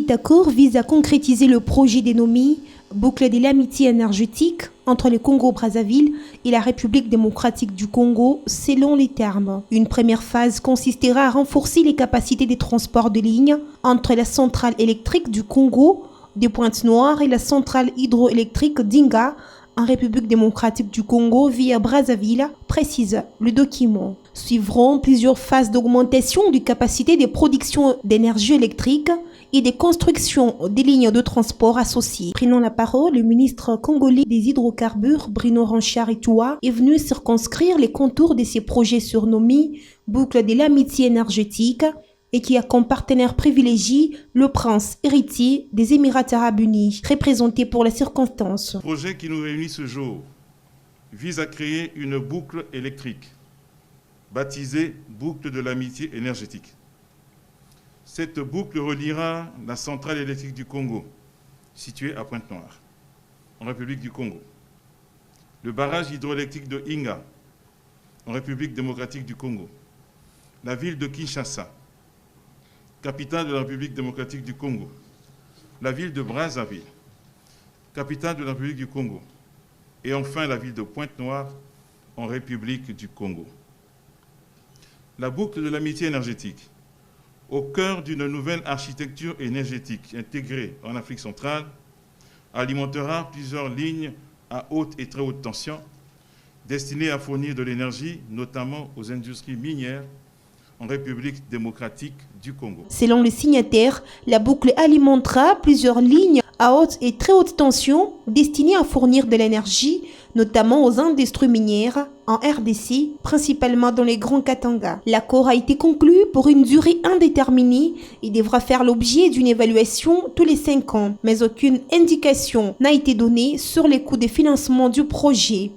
dit accord vise à concrétiser le projet dénommé Boucle de l'amitié énergétique entre le Congo-Brazzaville et la République démocratique du Congo, selon les termes. Une première phase consistera à renforcer les capacités des transports de lignes entre la centrale électrique du Congo de Pointe-Noire et la centrale hydroélectrique d'Inga en République démocratique du Congo via Brazzaville, précise le document. Suivront plusieurs phases d'augmentation de capacité de production d'énergie électrique et de construction des lignes de transport associées. Prenant la parole, le ministre congolais des hydrocarbures, Bruno Ranchard-Itoua, est venu circonscrire les contours de ces projets surnommés Boucle de l'amitié énergétique et qui a comme partenaire privilégié le prince héritier des Émirats arabes unis, représenté pour la circonstance. Le projet qui nous réunit ce jour vise à créer une boucle électrique, baptisée Boucle de l'amitié énergétique. Cette boucle reliera la centrale électrique du Congo, située à Pointe-Noire, en République du Congo, le barrage hydroélectrique de Inga, en République démocratique du Congo, la ville de Kinshasa, capitale de la République démocratique du Congo, la ville de Brazzaville, capitale de la République du Congo, et enfin la ville de Pointe-Noire, en République du Congo. La boucle de l'amitié énergétique, au cœur d'une nouvelle architecture énergétique intégrée en Afrique centrale, alimentera plusieurs lignes à haute et très haute tension destinées à fournir de l'énergie, notamment aux industries minières, en République démocratique du Congo. Selon le signataire, la boucle alimentera plusieurs lignes à haute et très haute tension destinées à fournir de l'énergie, notamment aux industries minières en RDC, principalement dans les Grands Katanga. L'accord a été conclu pour une durée indéterminée et devra faire l'objet d'une évaluation tous les 5 ans, mais aucune indication n'a été donnée sur les coûts de financement du projet.